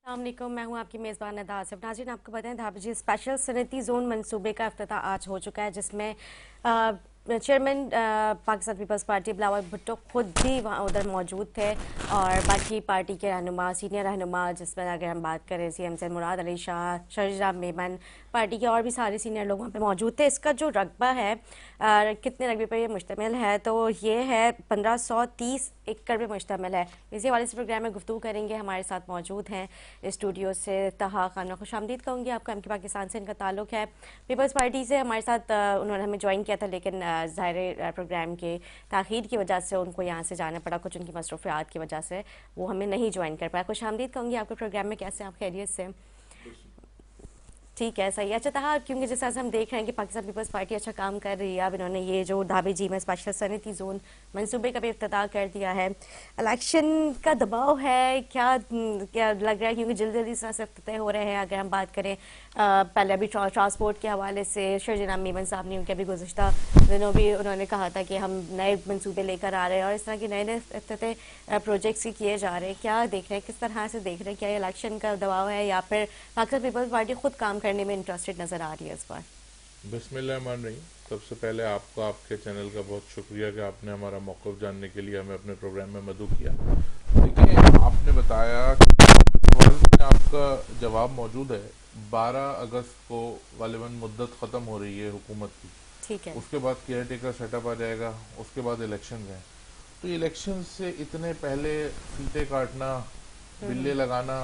अस्सलामुअलैकुम, मैं हूं आपकी मेज़बान अदा आसिफ। नाज़रीन, आपको बताएं धाबी स्पेशल सनती जोन मंसूबे का इफ्तिताह आज हो चुका है, जिसमें chairman Pakistan peoples party Bilawal Bhutto खुद भी वहाँ उधर मौजूद थे और बाकी पार्टी के रहनुमा, सीनियर रहनुमा, जिसमें अगर हम बात करें CM से मुराद अली शाह, शर्जीला मेमन, पार्टी के और भी सारे सीनियर लोग वहाँ पे मौजूद थे। इसका जो रकबा है, कितने रकबे पर ये मुश्तमिल है, तो ये है 1530 एकड़ पे मुश्तमिल है। इसी हवाले से प्रोग्राम में गुफ्तगू करेंगे। हमारे साथ मौजूद हैं स्टूडियो से तहा खान। मैं खुशामदीद कहूँगी आपको। एमके पाकिस्तान से इनका ताल्लुक है। पीपल्स पार्टी से हमारे साथ उन्होंने हमें ज्वाइन किया था, लेकिन ज़ाहिर प्रोग्राम के ताख़ीर की वजह से उनको यहाँ से जाना पड़ा, कुछ उनकी मसरूफियात की वजह से वो हमें नहीं ज्वाइन कर पाया। खुशामदीद कहूँगी आपके प्रोग्राम में। कैसे आप खैरियत से? ठीक है, सही। अच्छा तहा, क्योंकि जिस तरह से हम देख रहे हैं कि पाकिस्तान पीपल्स पार्टी अच्छा काम कर रही है, अब इन्होंने ये जो धाबी जी में स्पेशल सनती जोन मंसूबे का भी इफ्तिताह कर दिया है। इलेक्शन का दबाव है क्या, क्या लग रहा है? क्योंकि जल्दी जल्दी इस तरह से इफ्तिताह हो रहे हैं। अगर हम बात करें पहले अभी ट्रांसपोर्ट के हवाले से शर्जीला मेमन साहब ने, उनके अभी गुज़िश्ता दिनों भी उन्होंने कहा था कि हम नए मंसूबे लेकर आ रहे हैं और इस तरह के नए नए इफ्तिताह प्रोजेक्ट्स ही किए जा रहे हैं। क्या देख रहे हैं, किस तरह से देख रहे हैं? क्या ये इलेक्शन का दबाव है या फिर पाकिस्तान पीपल्स पार्टी खुद काम करने में इंटरेस्टेड नजर आ रही है इस बार? बिस्मिल्लाहिर्रहमानिर्रहीम। सबसे पहले आपको, आपके चैनल का बहुत शुक्रिया कि आपने हमारा मौक़िफ़ जानने के लिए हमें अपने प्रोग्राम में मदऊ किया। देखिए, आपने बताया कि सवाल में आपका जवाब मौजूद है। 12 अगस्त को गालिबन मुद्दत ख़त्म हो रही है हुकूमत की। ठीक है। उसके बाद केयर टेकर सेटअप आ जाएगा, उसके बाद इलेक्शन हैं। तो इलेक्शन से इतने पहले फीते काटना, बिल्ले लगाना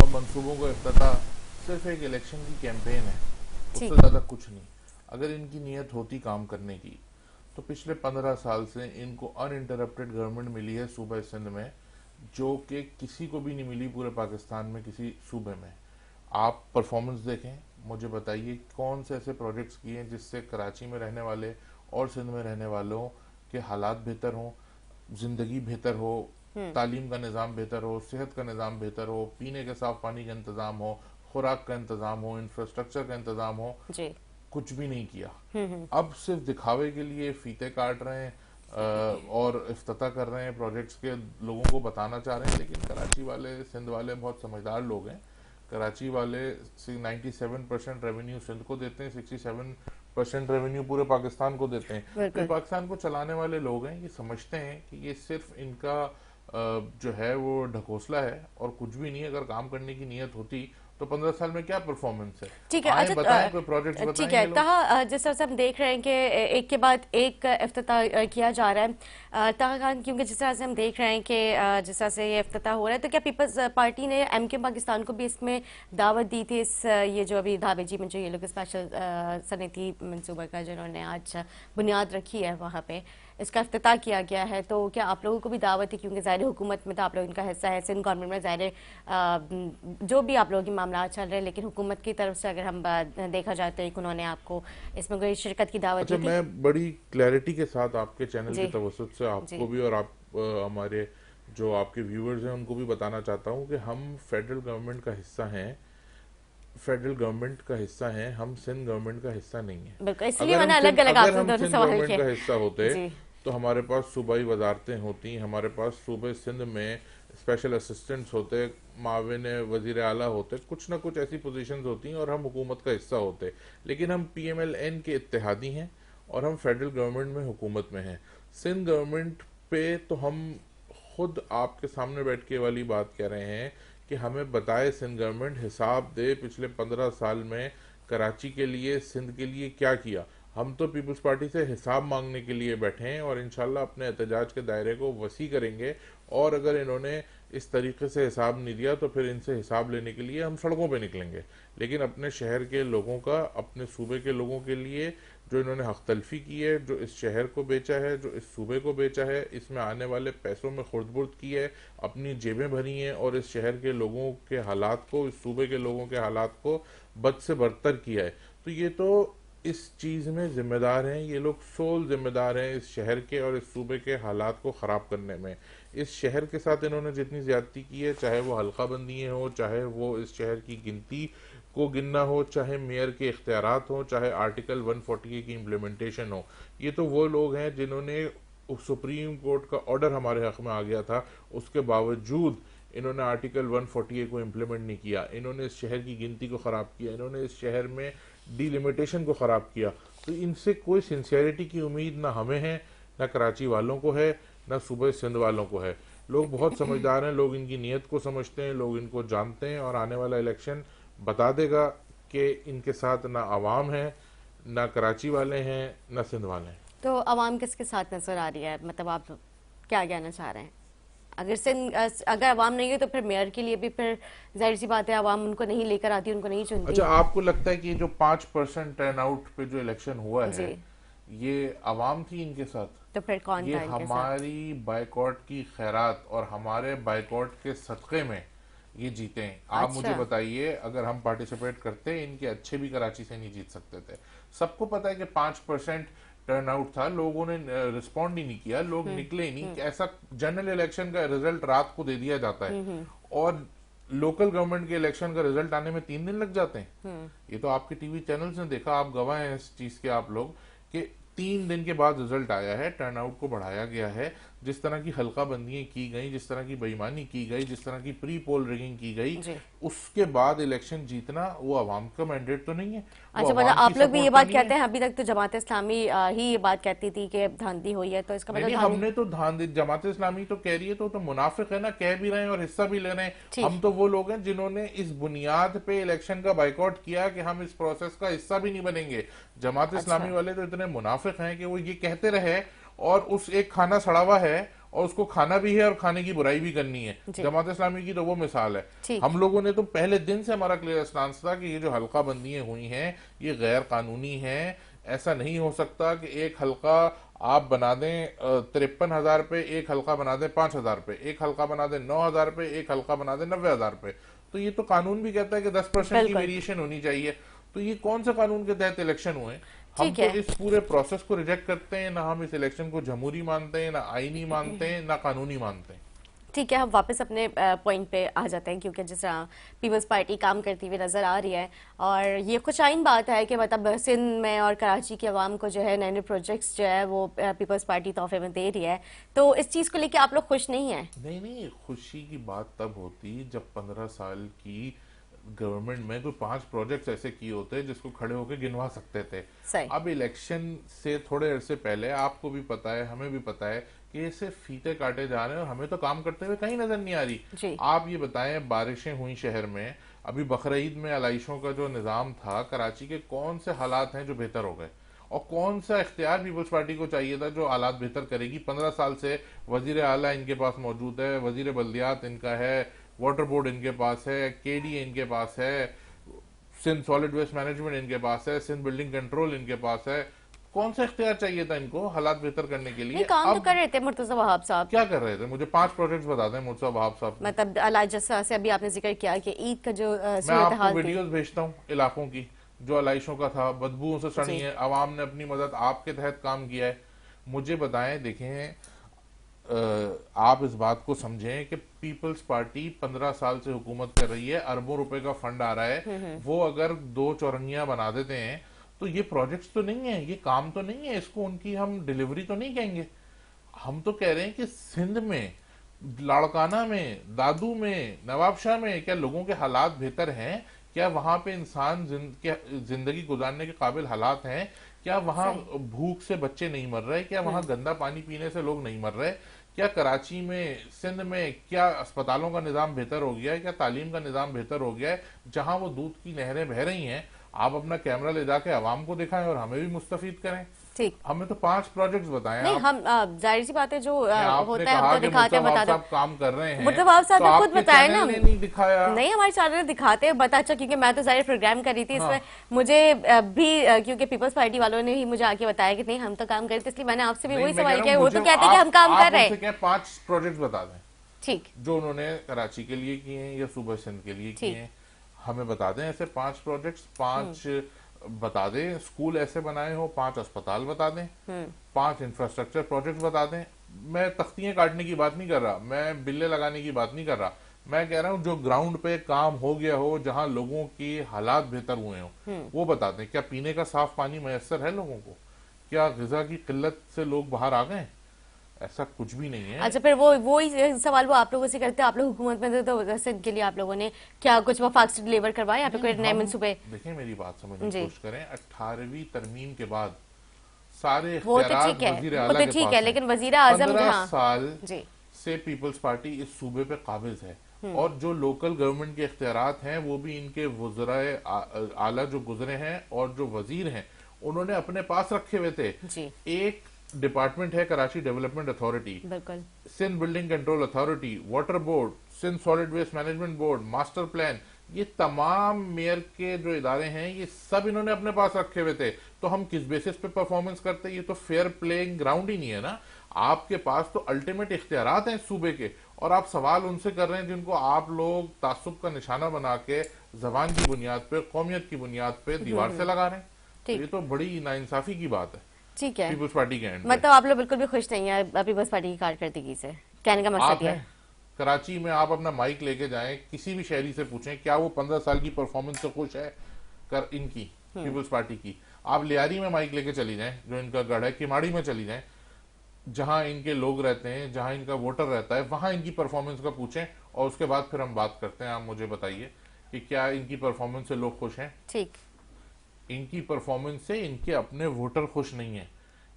और मंसूबों को इफ्तिताह सिर्फ एक इलेक्शन की कैंपेन है, उससे ज़्यादा कुछ नहीं। अगर इनकी नीयत होती काम करने की, तो पिछले 15 साल से इनको अनइंटरप्टेड गवर्नमेंट मिली है सूबा सिंध में, जो कि किसी को भी नहीं मिली पूरे पाकिस्तान में किसी सूबे में। आप परफॉर्मेंस देखें, मुझे बताइए कौन से ऐसे प्रोजेक्ट्स किए हैं जिससे कराची में रहने वाले और सिंध में रहने वालों के हालात बेहतर हों, जिंदगी बेहतर हो, तालीम का निज़ाम बेहतर हो, सेहत का निज़ाम बेहतर हो, पीने के साफ पानी का इंतज़ाम हो, खुराक का इंतज़ाम हो, इंफ्रास्ट्रक्चर का इंतज़ाम हो। जी। कुछ भी नहीं किया। अब सिर्फ दिखावे के लिए फीते काट रहे हैं और इफ्तिताह कर रहे हैं प्रोजेक्ट्स के, लोगों को बताना चाह रहे हैं। लेकिन कराची वाले, सिंध वाले बहुत समझदार लोग हैं। कराची वाले 97% रेवेन्यू सिंध को देते हैं, 67% रेवेन्यू पूरे पाकिस्तान को देते हैं। तो पाकिस्तान को चलाने वाले लोग हैं, ये समझते हैं कि ये सिर्फ इनका जो है वो ढकोसला है और कुछ भी नहीं है। अगर काम करने की नीयत होती तो 15 साल में क्या परफॉर्मेंस है? ठीक है। अच्छा, बताएं, कोई प्रोजेक्ट्स बताएं। ठीक है तहा, जिस तरह से हम देख रहे हैं कि एक के बाद एक इफ्तिताह किया जा रहा है। तहा खान, क्योंकि जिस तरह से हम देख रहे हैं कि जिस तरह से ये इफ्तिताह हो रहा है, तो क्या पीपल्स पार्टी ने MK पाकिस्तान को भी इसमें दावत दी थी? इस ये जो अभी धाबे जी में जो ये लोग स्पेशल सनती मनसूबा का जिन्होंने आज बुनियाद रखी है, वहाँ पे इसका इफ्तिताह किया गया है, तो क्या आप लोगों को भी दावत है? क्योंकि ज़ाहिर हुकूमत में तो आप लोग इनका हिस्सा है, सिंध गवर्नमेंट में ज़ाहिर जो भी आप लोगों की मामला चल रहे हैं, लेकिन हुकूमत की तरफ से अगर हम देखा जाए तो एक उन्होंने आपको इसमें कोई शिरकत की दावत दी थी? मैं बड़ी क्लैरिटी के साथ आपके चैनल की तवज्जुह से आपको भी और आप हमारे जो आपके व्यूअर्स हैं उनको भी बताना चाहता हूँ कि हम फेडरल गवर्नमेंट का हिस्सा हैं। फेडरल गवर्नमेंट का हिस्सा हैं, हम सिंध गवर्नमेंट का हिस्सा नहीं है। बिल्कुल, इसलिए मैंने अलग-अलग आपसे दोनों सिंध सवाल गवर्नमेंट का किए। हिस्सा होते तो हमारे पास सूबाई वजारतें होती, हमारे पास सूबे सिंध में स्पेशल असिस्टेंट्स होते, माविन वजीर आला होते, कुछ ना कुछ ऐसी पोजीशंस होती और हम हुकूमत का हिस्सा होते। लेकिन हम PMLN के इत्तेहादी हैं और हम फेडरल गवर्नमेंट में हुकूमत में हैं। सिंध गवर्नमेंट पे तो हम खुद आपके सामने बैठ के वाली बात कह रहे हैं कि हमें बताए, सिंध गवर्नमेंट हिसाब दे पिछले 15 साल में कराची के लिए, सिंध के लिए क्या किया। हम तो पीपल्स पार्टी से हिसाब मांगने के लिए बैठे हैं और इंशाल्लाह अपने एहतजाज के दायरे को वसी करेंगे। और अगर इन्होंने इस तरीके से हिसाब नहीं दिया तो फिर इनसे हिसाब लेने के लिए हम सड़कों पे निकलेंगे। लेकिन अपने शहर के लोगों का, अपने सूबे के लोगों के लिए जो इन्होंने हक तलफी की है, जो इस शहर को बेचा है, जो इस सूबे को बेचा है, इसमें आने वाले पैसों में खुर्द-बुर्द की है, अपनी जेबें भरी हैं और इस शहर के लोगों के हालात को, इस सूबे के लोगों के हालात को बद से बदतर किया है। तो ये तो इस चीज़ में जिम्मेदार हैं, ये लोग सोल जिम्मेदार हैं इस शहर के और इस सूबे के हालात को ख़राब करने में। इस शहर के साथ इन्होंने जितनी ज़्यादती की है, चाहे वो हल्का बंदी हो, चाहे वो इस शहर की गिनती को गिनना हो, चाहे मेयर के इख्तियारात हो, चाहे आर्टिकल 140 की इम्प्लीमेंटेशन हो, ये तो वो लोग हैं जिन्होंने सुप्रीम कोर्ट का ऑर्डर हमारे हक में आ गया था, उसके बावजूद इन्होंने आर्टिकल 140A को इम्प्लीमेंट नहीं किया, इन्होंने इस शहर की गिनती को ख़राब किया, इन्होंने इस शहर में डिलिमिटेशन को ख़राब किया। तो इनसे कोई सिंसियरिटी की उम्मीद ना हमें है, ना कराची वालों को है, ना सूबे सिंध वालों को है। लोग बहुत समझदार हैं, लोग इनकी नीयत को समझते हैं, लोग इनको जानते हैं, और आने वाला इलेक्शन बता देगा कि इनके साथ ना आवाम है, ना कराची वाले हैं, ना सिंध वाले हैं। तो आवाम किसके साथ नजर आ रही है, मतलब आप क्या कहना चाह रहे हैं? अगर आवाम नहीं है तो फिर मेयर के लिए भी फिर जाहिर सी बात है आवाम उनको नहीं लेकर आती, उनको नहीं चुनती। अच्छा, आपको लगता है कि जो 5% टर्नआउट पे जो इलेक्शन हुआ है, ये आवाम थी इनके साथ? तो फिर कौन ये था इनके साथ? हमारी बाइकॉट की खैरात और हमारे बाइकॉट के सदक़े में ये जीते हैं। आप अच्छा। मुझे बताइए, अगर हम पार्टिसिपेट करते, इनके अच्छे भी कराची से नहीं जीत सकते थे। सबको पता है कि 5% टर्नआउट था, लोगों ने रिस्पॉन्ड ही नहीं किया, लोग निकले ही नहीं। ऐसा जनरल इलेक्शन का रिजल्ट रात को दे दिया जाता है और लोकल गवर्नमेंट के इलेक्शन का रिजल्ट आने में 3 दिन लग जाते हैं। ये तो आपके टीवी चैनल्स ने देखा, आप गवाह हैं इस चीज के, आप लोग, कि 3 दिन के बाद रिजल्ट आया है, टर्नआउट को बढ़ाया गया है। जिस तरह की हल्का बंदियां की गई, जिस तरह की बेईमानी की गई, जिस तरह की प्री पोल रिगिंग की गई, उसके बाद इलेक्शन जीतना वो अवाम का मैंडेट तो नहीं है। अच्छा, मतलब आप लोग भी ये बात कहते हैं? अभी तक तो जमात इस्लामी ही ये बात कहती थी कि धांधली हुई है, तो इसका मतलब हमने तो जमात इस्लामी तो कह रही है, तो मुनाफिक है ना, कह भी रहे हैं और हिस्सा भी ले रहे हैं। हम तो वो लोग हैं जिन्होंने इस बुनियाद पे इलेक्शन का बाइकआउट किया कि हम इस प्रोसेस का हिस्सा भी नहीं बनेंगे। जमात इस्लामी वाले तो इतने मुनाफिक हैं कि वो ये कहते रहे, और उस एक खाना सड़ा हुआ है और उसको खाना भी है और खाने की बुराई भी करनी है। जमात इस्लामी की तो वो मिसाल है। हम लोगों ने तो पहले दिन से हमारा क्लियर स्टांस था कि ये जो हल्का बंदियां हुई हैं ये गैर कानूनी हैं। ऐसा नहीं हो सकता कि एक हल्का आप बना दें 53,000 पे, एक हल्का बना दें 5,000 पे, एक हल्का बना दें 9,000 पे, एक हल्का बना दें 90,000 पे। तो ये तो कानून भी कहता है कि 10% की वेरिएशन होनी चाहिए। तो ये कौन सा कानून के तहत इलेक्शन हुए? हम तो इस पूरे प्रोसेस को रिजेक्ट करते हैं, ना हम इस इलेक्शन को जमहूरी मानते हैं, ना आईनी मानते हैं, ना कानूनी मानते हैं। ठीक है, हम वापस अपने पॉइंट पे आ जाते हैं, क्योंकि जिस तरह पीपल्स पार्टी काम करती हुई नज़र आ रही है, और ये खुशाइन बात है कि मतलब सिंध में और कराची की आवाम को जो है नए नए प्रोजेक्ट्स जो है वो पीपल्स पार्टी तोहफे में दे रही है। तो इस चीज़ को लेके आप लोग खुश नहीं हैं? नहीं, खुशी की बात तब होती जब 15 साल की गवर्नमेंट में कोई 5 प्रोजेक्ट्स ऐसे किए होते जिसको खड़े होकर गिनवा सकते थे। अब इलेक्शन से थोड़े अरसे पहले आपको भी पता है, हमें भी पता है कि इससे फीते काटे जा रहे हैं और हमें तो काम करते हुए कहीं नजर नहीं आ रही। आप ये बताएं, बारिशें हुई शहर में, अभी बकरीद में अलाइशों का जो निजाम था, कराची के कौन से हालात हैं जो बेहतर हो गए, और कौन सा इख्तियार पीपल्स पार्टी को चाहिए था जो हालात बेहतर करेगी? 15 साल से वजीर आला इनके पास मौजूद है, वजीर बल्दियात इनका है, वाटर बोर्ड इनके पास है, केडी इनके पास है, सिंध सॉलिड वेस्ट मैनेजमेंट इनके पास है, सिंध बिल्डिंग कंट्रोल इनके पास है। कौन सा इख्तियार चाहिए था इनको हालात बेहतर करने के लिए? काम तो कर रहे थे मुर्तजा वहाब साहब। क्या कर रहे थे? मुझे 5 प्रोजेक्ट्स बता दें मुर्तजा वहाब साहब। मतलब जैसे अभी आपने जिक्र किया कि ईद का जो मैं आपको वीडियोस भेजता हूँ इलाकों की, जो अलाइशों का था, बदबू से सड़ी है, आवाम ने अपनी मदद आपके तहत काम किया है। मुझे बताएं, देखें, आप इस बात को समझें कि पीपल्स पार्टी 15 साल से हुकूमत कर रही है, अरबों रुपए का फंड आ रहा है, वो अगर 2 चौरंगियां बना देते हैं तो ये प्रोजेक्ट्स तो नहीं है, ये काम तो नहीं है, इसको उनकी हम डिलीवरी तो नहीं कहेंगे। हम तो कह रहे हैं कि सिंध में, लाड़काना में, दादू में, नवाबशाह में क्या लोगों के हालात बेहतर हैं? क्या वहां पे इंसान जिंदगी गुजारने के काबिल हालात हैं? क्या वहां भूख से बच्चे नहीं मर रहे? क्या वहां गंदा पानी पीने से लोग नहीं मर रहे? क्या कराची में, सिंध में, क्या अस्पतालों का निजाम बेहतर हो गया है? क्या तालीम का निजाम बेहतर हो गया है? जहां वो दूध की नहरें बह रही हैं, आप अपना कैमरा ले जाके आवाम को दिखाएं और हमें भी मुस्तफीद करें। ठीक, हमें तो 5 प्रोजेक्ट्स बताएं। नहीं, हम जाहिर सी बात है जो होता है हम तो दिखाते हैं, बताते हैं, काम कर रहे हैं। मुर्तजा साहब ने खुद बताया ना, नहीं दिखाया, नहीं हमारे चैनल ने दिखाते हैं, बता। अच्छा, क्योंकि मैं तो जाहिर प्रोग्राम कर रही थी इसमें, मुझे भी क्योंकि पीपल्स पार्टी वालों ने ही मुझे आके बताया कि नहीं हम तो काम कर रहे थे, इसलिए मैंने आपसे भी वही सवाल किया। वो तो कहते हैं कि हम काम कर रहे हैं। 5 प्रोजेक्ट्स बता दें, ठीक, जो उन्होंने कराची के लिए किए हैं या सूबा सिंध के लिए किए हैं, हमें बता दें। ऐसे 5 प्रोजेक्ट्स, 5 बता दें। स्कूल ऐसे बनाए हो, 5 अस्पताल बता दें, 5 इंफ्रास्ट्रक्चर प्रोजेक्ट बता दें। मैं तख्तियां काटने की बात नहीं कर रहा, मैं बिल्ले लगाने की बात नहीं कर रहा, मैं कह रहा हूं जो ग्राउंड पे काम हो गया हो, जहां लोगों की हालात बेहतर हुए हो, वो बता दें। क्या पीने का साफ पानी मैसर है लोगों को? क्या ग़िज़ा की किल्लत से लोग बाहर आ गए? ऐसा कुछ भी नहीं है। अच्छा, फिर वो ही सवाल वो आप लोगों से करते हैं, आप लोग हुकूमत में थे तो सिंध के लिए आप लोगों ने क्या कुछ वफाक से डिलीवर करवाया यहाँ पे कोई नए मंसूबे? देखिए मेरी बात समझने की जी, कोशिश करें, 18वीं तरमीम के बाद सारे वो तो इख्तियारात ठीक है, वजीर वो आला तो के ठीक पास है, हैं। लेकिन वजीर आजम 15 जहाँ। साल जी। से पीपल्स पार्टी इस सूबे पे काबिज है, और जो लोकल गवर्नमेंट के इख्तियारात हैं वो भी इनके वज़राए आला जो गुजरे हैं और जो वजीर हैं उन्होंने अपने पास रखे हुए थे। जी, एक डिपार्टमेंट है कराची डेवलपमेंट अथॉरिटी, बिल्कुल। Sindh building control authority, water board, Sindh solid waste management board, master plan, ये तमाम मेयर के जो इदारे हैं ये सब इन्होंने अपने पास रखे हुए थे। तो हम किस बेसिस पे परफॉर्मेंस करते हैं? ये तो फेयर प्लेइंग ग्राउंड ही नहीं है ना। आपके पास तो अल्टीमेट इख्तियारात हैं सूबे के, और आप सवाल उनसे कर रहे हैं जिनको आप लोग तासुब का निशाना बना के जबान की बुनियाद पे, कौमियत की बुनियाद पे दीवार से लगा रहे हैं। तो ये तो बड़ी नाइंसाफी की बात है ठीक है, पीपल्स पार्टी के एंड पे। मतलब आप लोग बिल्कुल भी खुश नहीं है पीपल्स पार्टी की कारकर्दगी से, कहने का आप मकसद ये हैं है? कराची में, आप अपना माइक लेके जाएं, किसी भी शहरी से पूछें क्या वो 15 साल की परफॉर्मेंस से खुश है कर इनकी पीपल्स पार्टी की। आप लियारी में माइक लेके चली जाएं, जो इनका गढ़ है, किमाड़ी में चली जाएं, जहां इनके लोग रहते हैं, जहां इनका वोटर रहता है, वहां इनकी परफॉर्मेंस का पूछें, और उसके बाद फिर हम बात करते हैं। आप मुझे बताइए कि क्या इनकी परफॉर्मेंस से लोग खुश हैं? ठीक। इनकी परफॉर्मेंस से इनके अपने वोटर खुश नहीं है,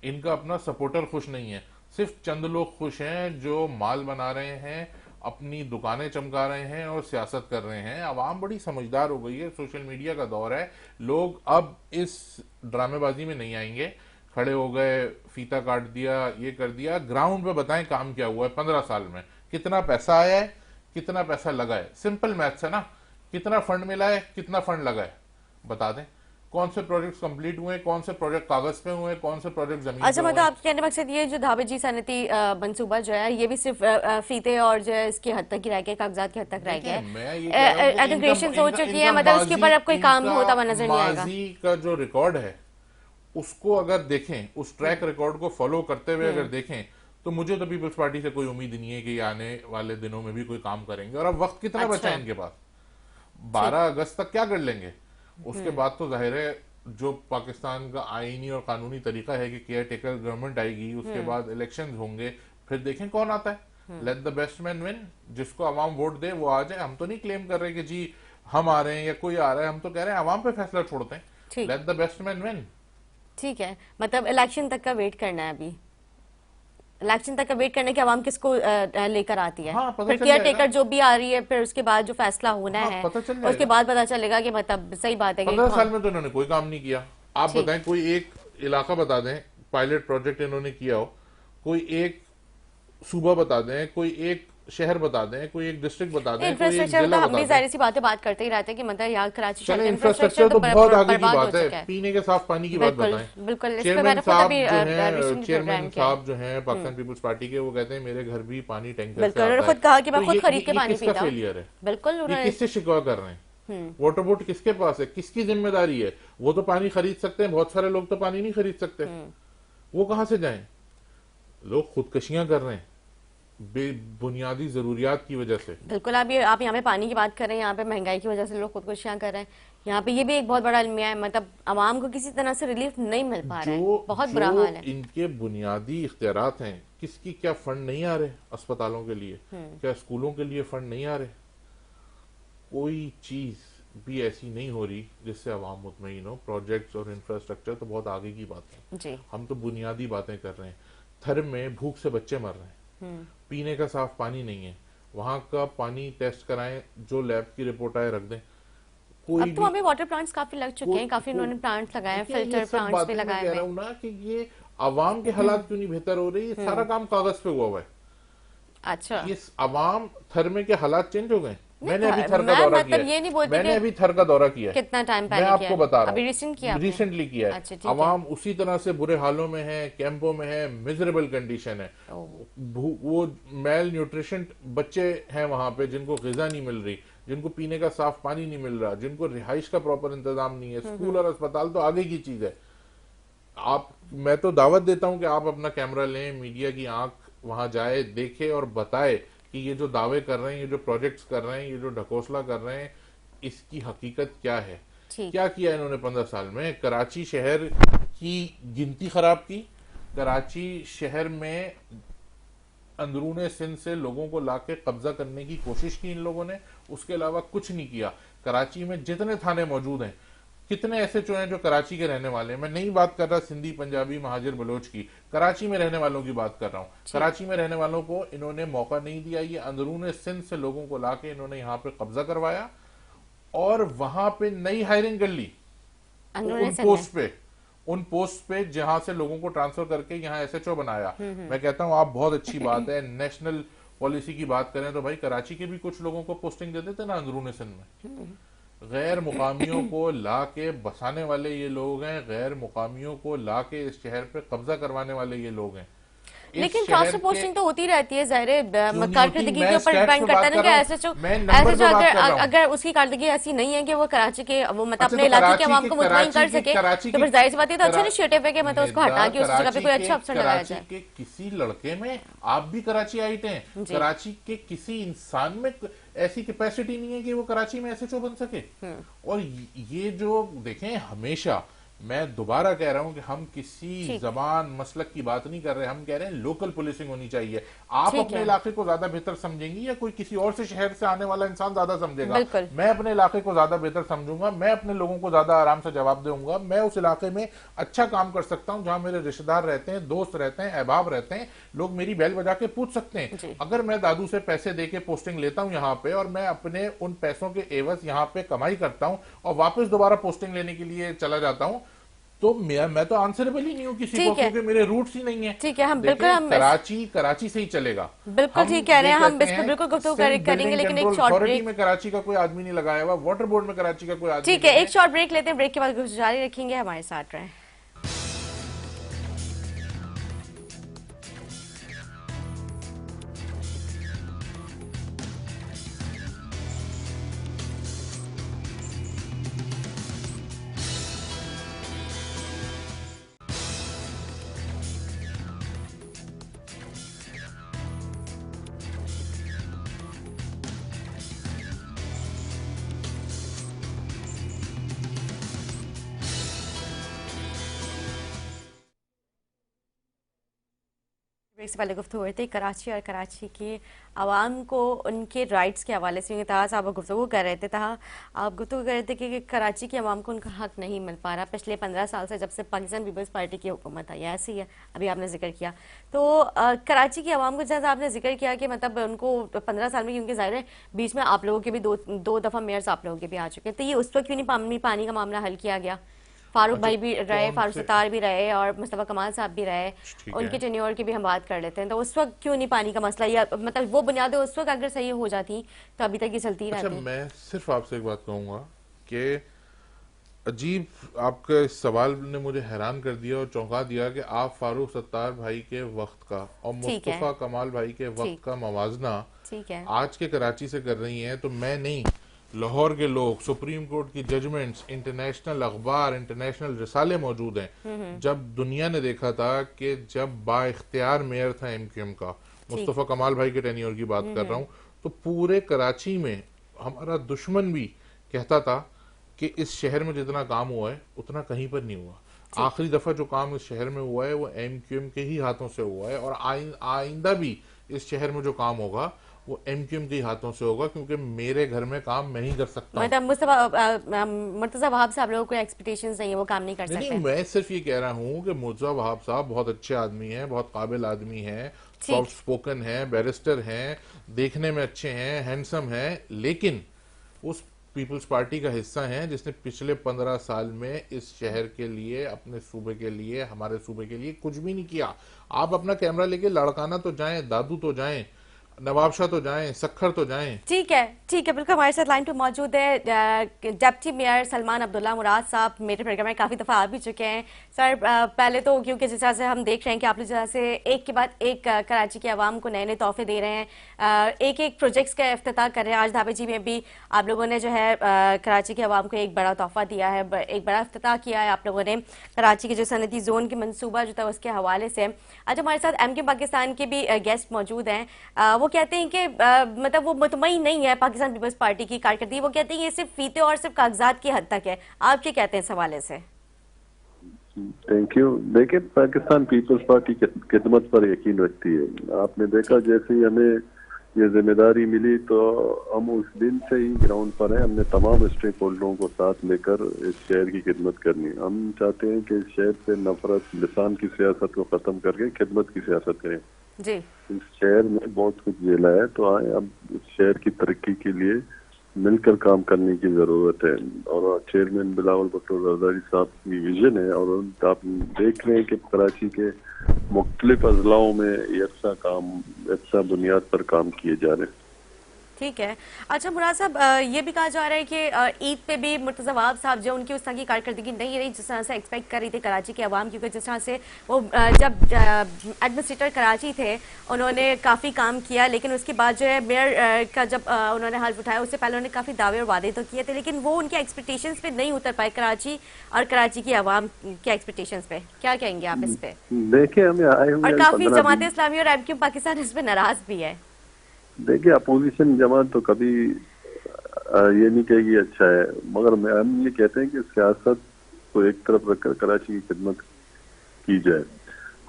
इनका अपना सपोर्टर खुश नहीं है। सिर्फ चंद लोग खुश हैं जो माल बना रहे हैं, अपनी दुकानें चमका रहे हैं और सियासत कर रहे हैं। आवाम बड़ी समझदार हो गई है, सोशल मीडिया का दौर है, लोग अब इस ड्रामेबाजी में नहीं आएंगे। खड़े हो गए, फीता काट दिया, ये कर दिया। ग्राउंड पे बताएं काम क्या हुआ है 15 साल में, कितना पैसा आया है, कितना पैसा लगा है। सिंपल मैथ्स है ना, कितना फंड मिला है, कितना फंड लगा है, बता दें। कौन से प्रोजेक्ट्स कंप्लीट हुए, कौन से प्रोजेक्ट कागज पे हुए, कौन से प्रोजेक्ट जमीन अच्छा, पे मतलब हुए। आपके कहने का मकसद ये जो धाबेजी सनती मंसूबा जो है ये भी सिर्फ फीते और जो है इसकी हद तक ही रह गया, कागजात की हद तक रह गया मैं ये कह रहा हूं कि एडमिनिस्ट्रेशन हो चुकी है, मतलब उसके ऊपर अब कोई काम होता हुआ नजर नहीं आएगा। माजी का जो रिकॉर्ड है उसको अगर देखें, उस ट्रैक रिकॉर्ड को फॉलो करते हुए अगर देखें, तो मुझे तो पीपल्स पार्टी से कोई उम्मीद नहीं है कि आने वाले दिनों में भी कोई काम करेंगे। और अब वक्त कितना बचा है इनके पास? 12 अगस्त तक क्या कर लेंगे? उसके बाद तो जाहिर है जो पाकिस्तान का आईनी और कानूनी तरीका है कि केयर टेकर गवर्नमेंट आएगी, उसके बाद इलेक्शन होंगे, फिर देखें कौन आता है। Let the best man win, जिसको अवाम वोट दे वो आ जाए। हम तो नहीं क्लेम कर रहे कि जी हम आ रहे हैं या कोई आ रहा है, हम तो कह रहे हैं अवाम पे फैसला छोड़ते हैं। Let the best man win. ठीक है, मतलब इलेक्शन तक का वेट करना है अभी, इलेक्शन तक का वेट करने के अवाम किसको लेकर आती है। हाँ, पता फिर चल केयर जाएगा। टेकर जो भी आ रही है, फिर उसके बाद जो फैसला होना हाँ, है पता चल जाएगा। उसके बाद पता चलेगा कि मतलब सही बात है कि 15 साल में तो इन्होंने कोई काम नहीं किया। आप ठीक। बताएं कोई एक इलाका बता दें पायलट प्रोजेक्ट इन्होंने किया हो, कोई एक सूबा बता दें, कोई एक शहर बता दें, कोई एक डिस्ट्रिक्ट बता दें, कोई एक इंफ्रास्ट्रक्चर जिला हम बता भी दें। जाहिर सी बात करते ही रहते हैं कि मतलब यहाँ कराची शहर चले का इंफ्रास्ट्रक्चर तो बहुत आगे की बात है, पीने के साफ पानी की बात बिल्कुल बताएं। बिल्कुल, इस पे चेयरमैन मैंने खुद साहब अभी जो हैं, रिसेंटली चेयरमैन प्रोग्राम किया है। साहब जो हैं पाकिस्तान पीपल्स पार्टी के, वो कहते हैं मेरे घर भी पानी टैंकर से बिल्कुल, आता उन्होंने है। खुद कहा कि मैं तो खुद ये खरीद के पानी किसका पीता हूँ। फेलियर है? बिल्कुल, ये उन्होंने किससे शिकवा कर रहे हैं? वाटर बोर्ड किसके पास है? किसकी जिम्मेदारी है? वो तो पानी खरीद सकते हैं, बहुत सारे लोग तो पानी नहीं खरीद सकते। वो कहां से जाएं? लोग खुदकशियां कर रहे हैं बेबुनियादी जरूरियात की वजह से। बिल्कुल, आप यहाँ पे पानी की बात कर रहे हैं, यहाँ पे महंगाई की वजह से लोग खुदकुशियां कर रहे हैं। यहाँ पे ये भी एक बहुत बड़ा अलमिया है, मतलब आवाम को किसी तरह से रिलीफ नहीं मिल पा रहा है, बहुत बुरा हाल है। इनके बुनियादी इख्तियारात हैं, किसकी क्या फंड नहीं आ रहे अस्पतालों के लिए, क्या स्कूलों के लिए फंड नहीं आ रहे? कोई चीज भी ऐसी नहीं हो रही जिससे आवाम मुतमईन हो। प्रोजेक्ट्स और इंफ्रास्ट्रक्चर तो बहुत आगे की बात है जी। हम तो बुनियादी बातें कर रहे हैं। थर्म में भूख से बच्चे मर रहे हैं, पीने का साफ पानी नहीं है, वहां का पानी टेस्ट कराएं, जो लैब की रिपोर्ट आए रख दें। कोई अब तो हमें वाटर प्लांट्स काफी लग चुके हैं, काफी उन्होंने प्लांट्स लगाए हैं, फिल्टर प्लांट्स भी लगाए हुए ना कि ये आवाम के हालात क्यों नहीं बेहतर हो रही? ये सारा काम कागज पे हुआ है। अच्छा, ये आवाम थर्मे के हालात चेंज हो गए। मैंने अभी थर का मैं दौरा मतलब किया ये नहीं बोलती मैंने कि अभी थर का दौरा किया है। कितना टाइम मैं पहले किया आपको है? बता रहा अभी हूँ, रिसेंट किया आपने? रिसेंटली किया है। अच्छा, ठीक है। आवाम उसी तरह से बुरे हालों में है, कैंपों में है, मिजरेबल कंडीशन है। वो मेल न्यूट्रिशन बच्चे हैं वहां पे जिनको ग़िज़ा नहीं मिल रही, जिनको पीने का साफ पानी नहीं मिल रहा, जिनको रिहाइश का प्रॉपर इंतजाम नहीं है। स्कूल और अस्पताल तो आगे की चीज है। मैं तो दावत देता हूं कि आप अपना कैमरा लें, मीडिया की आंख वहां जाए, देखे और बताए कि ये जो दावे कर रहे हैं, ये जो प्रोजेक्ट्स कर रहे हैं, ये जो ढकोसला कर रहे हैं, इसकी हकीकत क्या है। क्या किया इन्होंने 15 साल में? कराची शहर की गिनती खराब की, कराची शहर में अंदरूने सिंध से लोगों को लाके कब्जा करने की कोशिश की इन लोगों ने, उसके अलावा कुछ नहीं किया। कराची में जितने थाने मौजूद हैं, कितने ऐसे चो हैं जो कराची के रहने वाले हैं। मैं नहीं बात कर रहा सिंधी, पंजाबी, महाजिर, बलोच की, कराची में रहने वालों की बात कर रहा हूँ। कराची में रहने वालों को इन्होंने मौका नहीं दिया। ये अंदरूने सिंध से लोगों को लाके इन्होंने यहाँ पे कब्जा करवाया और वहां पे नई हायरिंग कर ली अंदरूनी उन सिंध पोस्ट पे, उन पोस्ट पे जहां से लोगों को ट्रांसफर करके यहाँ एसएचओ बनाया। मैं कहता हूँ आप बहुत अच्छी बात है, नेशनल पॉलिसी की बात करें तो भाई कराची के भी कुछ लोगों को पोस्टिंग दे देते ना अंदरूनी सिंध में। गैर मुकामियों को ला के बसाने वाले ये लोग हैं, गैर मुकामियों को ला के इस शहर पे कब्जा करवाने वाले ये लोग हैं। इस लेकिन शहर ट्रांसफर के पोस्टिंग तो होती रहती है, ज़ाहिर है क्यों नहीं कारकर्दगी होती? के मैं ऊपर स्टैट्स डिपेंड पे करता बात है ना कर कि रहा हूँ, एसएचओ मैं नंबर पे बात कर रहा हूँ। अगर उसकी कारकर्दगी ऐसी नहीं है कि वो कराची के वो मतलब अच्छा, अपने तो इलाके के कराची आवाम के को मुतमईन कर सके, कराची तो के फिर जाहिर सी बात है, तो अच्छा करा- इनिशिएटिव है कि मतलब उसको हटा के उस जगह पे कोई अच्छा अफसर लगाया कराची जाए। के किसी लड़के में, आप भी कराची आइट हैं, कराची के किसी इंसान में ऐसी कैपेसिटी नहीं है कि वो कराची में एसएचओ बन सके। और ये जो देखें, हमेशा मैं दोबारा कह रहा हूं कि हम किसी जबान मसलक की बात नहीं कर रहे, हम कह रहे हैं लोकल पुलिसिंग होनी चाहिए। आप अपने इलाके को ज्यादा बेहतर समझेंगी या कोई किसी और से शहर से आने वाला इंसान ज्यादा समझेगा? मैं अपने इलाके को ज्यादा बेहतर समझूंगा, मैं अपने लोगों को ज्यादा आराम से जवाब दूंगा। मैं उस इलाके में अच्छा काम कर सकता हूं जहां मेरे रिश्तेदार रहते हैं, दोस्त रहते हैं, अहबाब रहते हैं, लोग मेरी बैल बजा के पूछ सकते हैं। अगर मैं दादू से पैसे दे के पोस्टिंग लेता हूं यहाँ पे और मैं अपने उन पैसों के एवज यहाँ पे कमाई करता हूं और वापस दोबारा पोस्टिंग लेने के लिए चला जाता हूं, तो मैं तो आंसरेबल ही नहीं हूँ किसी को, क्योंकि मेरे रूट्स ही नहीं है। ठीक है, हम बिल्कुल हम कराची से ही चलेगा। बिल्कुल ठीक कह रहे हैं, हम इस पर बिल्कुल गुफ्तगू करेंगे, लेकिन एक शॉर्ट ब्रेक में कराची का कोई आदमी नहीं लगाया हुआ, वाटर बोर्ड में कराची का कोई आदमी। ठीक है, एक शॉर्ट ब्रेक लेते हैं, ब्रेक के बाद गुफ्तगू जारी रखेंगे, हमारे साथ रहें। ब्रेक से पहले गुफ्तगू हो रही थी कराची और कराची के आवाम को उनके राइट्स के हवाले से। तहा साहब गुफ्तगू कर रहे थे, तहा आप गुफ्तगू कर रहे थे कि कराची के आवाम को उनका हक नहीं मिल पा रहा पिछले 15 साल से, जब से पाकिस्तान पीपल्स पार्टी की हुकूमत आई। ऐसे ही है, अभी आपने जिक्र किया। तो कराची के आवाम को जैसा आपने जिक्र किया कि मतलब उनको 15 साल में, क्योंकि ज़ाहिर है बीच में आप लोगों के भी दो दफ़ा मेयर्स आप लोगों के भी आ चुके हैं, तो ये उस वक्त क्यों नहीं पानी का मामला हल किया गया? फारूक भाई भी रहे, फारूक सत्तार भी रहे और मुस्तफा कमाल साहब भी रहे, उनके टेन्योर की भी हम बात कर लेते हैं। तो उस वक्त क्यों नहीं पानी का मसला, या मतलब वो बुनियादें उस वक्त अगर सही हो जाती तो अभी तक ये चलती रहती? मैं सिर्फ आपसे एक बात कहूंगा कि अजीब, आपका इस सवाल ने मुझे हैरान कर दिया और चौंका दिया कि आप फारूक सत्तार भाई के वक्त का और मुस्तफा कमाल भाई के वक्त का मवाजना आज के कराची से कर रही हैं, तो मैं नहीं, लाहौर के लोग, सुप्रीम कोर्ट की जजमेंट्स, इंटरनेशनल अखबार, इंटरनेशनल रिसाले मौजूद हैं। जब दुनिया ने देखा था कि जब बाइख्तियार मेयर था एमक्यूएम का, मुस्तफा कमाल भाई के टेन्योर की बात कर रहा हूँ, तो पूरे कराची में हमारा दुश्मन भी कहता था कि इस शहर में जितना काम हुआ है उतना कहीं पर नहीं हुआ। आखिरी दफा जो काम इस शहर में हुआ है वो एमक्यूएम के ही हाथों से हुआ है, और आइंदा भी इस शहर में जो काम होगा वो एमक्यूएम के हाथों से होगा, क्योंकि मेरे घर में काम मैं ही कर सकता हूं। मतलब मुस्तफा मुर्तजा वहाब से आप लोगों को एक्सपेक्टेशंस नहीं है, वो काम नहीं कर सकते? नहीं, मैं सिर्फ ये कह रहा हूं कि मुर्तजा वहाब साहब बहुत अच्छे आदमी हैं, बहुत काबिल आदमी हैं, सॉफ्ट स्पोकन हैं, बैरिस्टर हैं, देखने में अच्छे हैं, हैंडसम हैं, लेकिन उस पीपल्स पार्टी का हिस्सा हैं जिसने पिछले 15 साल में इस शहर के लिए, अपने सूबे के लिए, हमारे सूबे के लिए कुछ भी नहीं किया। आप अपना कैमरा लेके लड़काना तो जाएं, दादू तो जाएं, नवाबशाह तो जाएं, सखर तो जाएं। ठीक है बिल्कुल। हमारे साथ लाइन पे मौजूद है डिप्टी मेयर सलमान अब्दुल्ला मुराद साहब, मेरे प्रोग्राम में काफ़ी दफ़ा आ भी चुके हैं। सर, पहले तो क्योंकि जिस तरह से हम देख रहे हैं कि आप लोग जैसे से एक के बाद एक कराची के आवाम को नए नए तोहफे दे रहे हैं, एक एक प्रोजेक्ट्स का इफ्तिताह कर रहे हैं। आज धाबे जी में भी आप लोगों ने जो है कराची के आवाम को एक बड़ा तोहफा दिया है, एक बड़ा इफ्तिताह किया है आप लोगों ने कराची के जो सनती जोन के मनसूबा जो था उसके हवाले से। आज हमारे साथ एमके पाकिस्तान के भी गेस्ट मौजूद हैं। वो कहते हैं कि मतलब वो मुतमईन नहीं है पाकिस्तान पीपल्स पार्टी की कारकर्दगी, वो कहते हैं ये सिर्फ फीते और सिर्फ कागजात की हद तक है। आप क्या कहते हैं इस हवाले से? Thank you. देखिए, पाकिस्तान पीपल्स पार्टी खिदमत पर यकीन रखती है। आपने देखा जैसे ही हमें ये जिम्मेदारी मिली तो हम उस दिन से ही ग्राउंड पर हैं। हमने तमाम स्टेक होल्डरों को साथ लेकर इस शहर की खिदमत करनी है। हम चाहते हैं कि इस शहर से नफरत लिसान की सियासत को खत्म करके खिदमत की सियासत करें। जी। इस शहर में बहुत कुछ झेला है, तो आए अब इस शहर की तरक्की के लिए मिलकर काम करने की जरूरत है। और चेयरमैन बिलावल भुट्टो जरदारी साहब की विजन है, और आप देख रहे हैं कि कराची के मुख्तलिफ अजलाओं में यकसा बुनियाद पर काम किए जा रहे हैं। ठीक है। अच्छा मुराद साहब, ये भी कहा जा रहा है कि ईद पे भी मुर्तज़ा वहाब साहब जो उनकी उस तरह की कारकर्दगी नहीं रही जिस तरह से एक्सपेक्ट कर रही थी कराची के अवाम, क्योंकि जिस तरह से वो जब एडमिनिस्ट्रेटर कराची थे उन्होंने काफ़ी काम किया, लेकिन उसके बाद जो है मेयर का जब उन्होंने हल्फ उठाया उससे पहले उन्होंने काफ़ी दावे और वादे तो किए थे, लेकिन वो उनके एक्सपेक्टेशंस पे नहीं उतर पाए कराची और कराची की अवाम के एक्सपेक्टेशंस पे। क्या कहेंगे आप इस पे? देखिए, हमें आए हुए और काफ़ी 15 जमात दिन। इस्लामी और एमक्यू पाकिस्तान इस पे नाराज भी है। देखिए, अपोजिशन जमात तो कभी ये नहीं कहेगी अच्छा है, मगर हम ये कहते हैं कि सियासत को एक तरफ रखकर कराची की खिदमत की जाए।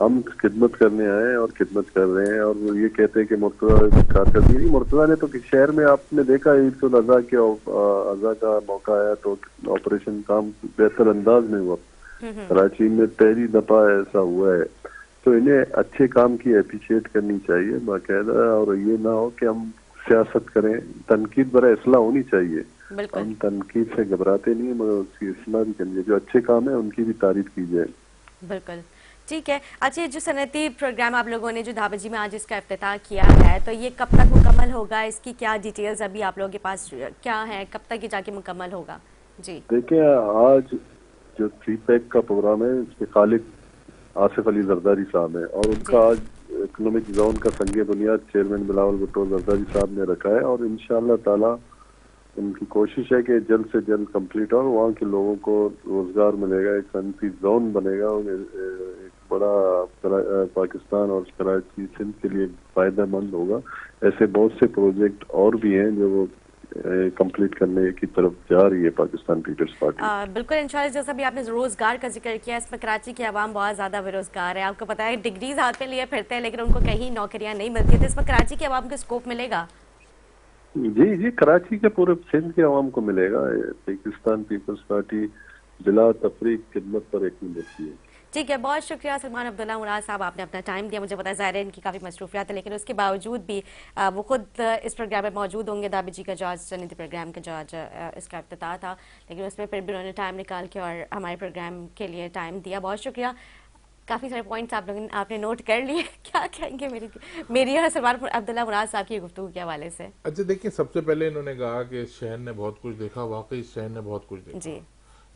हम खिदमत करने आए हैं और खिदमत कर रहे हैं। और वो ये कहते हैं कि मुर्तजा कारकर्दगी नहीं, मुर्तजा ने तो शहर में आपने देखा ईद उल अजहा के अजहा का मौका आया तो ऑपरेशन काम बेहतर अंदाज में हुआ। कराची में पहली दफा ऐसा हुआ है, तो इन्हें अच्छे काम की अप्रिशिएट करनी चाहिए बाकायदा, और ये ना हो कि हम सियासत करें। तनकीद बड़ा इसलाह होनी चाहिए। हम तनकीद से घबराते नहीं, मगर उसकी इसलाह भी करनी है। जो अच्छे काम है उनकी भी तारीफ की जाए। बिल्कुल ठीक है। अच्छा, ये जो सनती प्रोग्राम आप लोगों ने जो धाबजी में आज इसका इफ्तिताह किया है, तो ये कब तक मुकम्मल होगा? इसकी क्या डिटेल्स अभी आप लोगों के पास क्या है? कब तक ये जाके मुकम्मल होगा? जी देखिए, आज जो 3 पैक का प्रोग्राम है इसके खालिक आसिफ अली जरदारी साहब हैं, और उनका आज इकोनॉमिक जोन का संगे बुनियाद चेयरमैन बिलावल भुट्टो जरदारी साहब ने रखा है। और इंशाअल्लाह ताला उनकी कोशिश है कि जल्द से जल्द कंप्लीट हो, वहाँ के लोगों को रोजगार मिलेगा, एक सनती जोन बनेगा, और एक बड़ा पाकिस्तान और कराची सिंध के लिए फायदेमंद होगा। ऐसे बहुत से प्रोजेक्ट और भी हैं जो वो कंप्लीट करने की तरफ जा रही है पाकिस्तान पीपल्स पार्टी। बिल्कुल इंशाल्लाह। जैसा भी आपने रोजगार का जिक्र किया, इसमें कराची की आवाम बहुत ज्यादा बेरोजगार है। आपको पता है डिग्रीज हाथ में लिए फिरते हैं लेकिन उनको कहीं नौकरियां नहीं मिलती, तो इसमें कराची की आवाम को स्कोप मिलेगा? जी जी, कराची के पूरे सिंध के आवाम को मिलेगा। पाकिस्तान पीपल्स पार्टी बिला तफरीक खिदमत पर यकीन रखती है। ठीक है, बहुत शुक्रिया सलमान अब्दुल्ला मुराद साहब, आपने अपना टाइम दिया। मुझे पता है ज़ाहिर है इनकी काफ़ी मसरूफियात है, लेकिन उसके बावजूद भी वो खुद इस प्रोग्राम में मौजूद होंगे। दाबजी का जो आज सनती प्रोग्राम का जो आज इसका इफ्तिताह था, लेकिन उसमें फिर भी उन्होंने टाइम निकाल के और हमारे प्रोग्राम के लिए टाइम दिया। बहुत शुक्रिया। काफ़ी सारे पॉइंट्स आप लोगों ने आपने नोट कर लिए। क्या कहेंगे मेरी और सलमान अब्दुल्ला मुराद साहब की गुफ्तगू के हवाले से? अच्छा देखिए, सबसे पहले इन्होंने कहा कि इस शहर ने बहुत कुछ देखा। वाकई इस शहर ने बहुत कुछ देखा जी।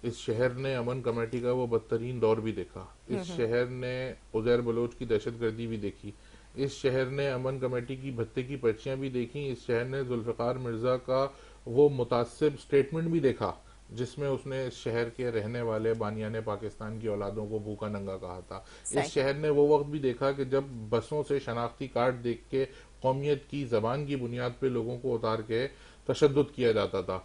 इस शहर ने अमन कमेटी का वो बदतरीन दौर भी देखा। इस शहर ने उजैर बलोच की दहशतगर्दी भी देखी। इस शहर ने अमन कमेटी की भत्ते की पर्चियां भी देखी। इस शहर ने जुल्फिकार मिर्जा का वो मुतासिब स्टेटमेंट भी देखा जिसमें उसने इस शहर के रहने वाले बानियाने पाकिस्तान की औलादों को भूखा नंगा कहा था। इस शहर ने वो वक्त भी देखा कि जब बसों से शनाख्ती कार्ड देख के कौमियत की जबान की बुनियाद पे लोगों को उतार के तशद्दुद किया जाता था।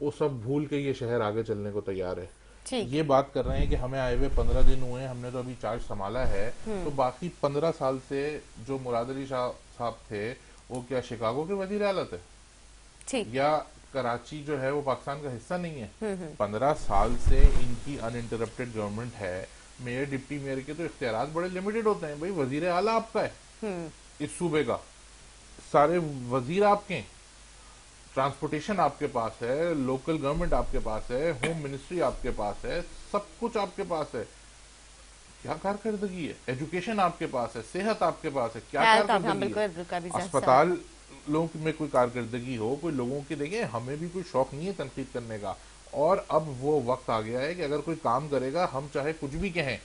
वो सब भूल के ये शहर आगे चलने को तैयार है। ये बात कर रहे हैं कि हमें आए हुए 15 दिन हुए, हमने तो अभी चार्ज संभाला है, तो बाकी 15 साल से जो मुराद अली शाह साहब थे वो क्या शिकागो के वजीर आला थे? या कराची जो है वो पाकिस्तान का हिस्सा नहीं है? 15 साल से इनकी अनइंटरप्टेड गवर्नमेंट है। मेयर डिप्टी मेयर के तो इख्तियारात बड़े लिमिटेड होते हैं। भाई वजीर आला आपका है इस सूबे का, सारे वजीर आपके हैं, ट्रांसपोर्टेशन आपके पास है, लोकल गवर्नमेंट आपके पास है, होम मिनिस्ट्री आपके पास है, सब कुछ आपके पास है। क्या कारकर्दगी है? एजुकेशन आपके पास है, सेहत आपके पास है, क्या कारकर्दगी है? अस्पताल लोग में कोई कारकर्दगी हो, कोई लोगों की देखें, हमें भी कोई शौक नहीं है तनकीद करने का। और अब वो वक्त आ गया है कि अगर कोई काम करेगा, हम चाहे कुछ भी कहें,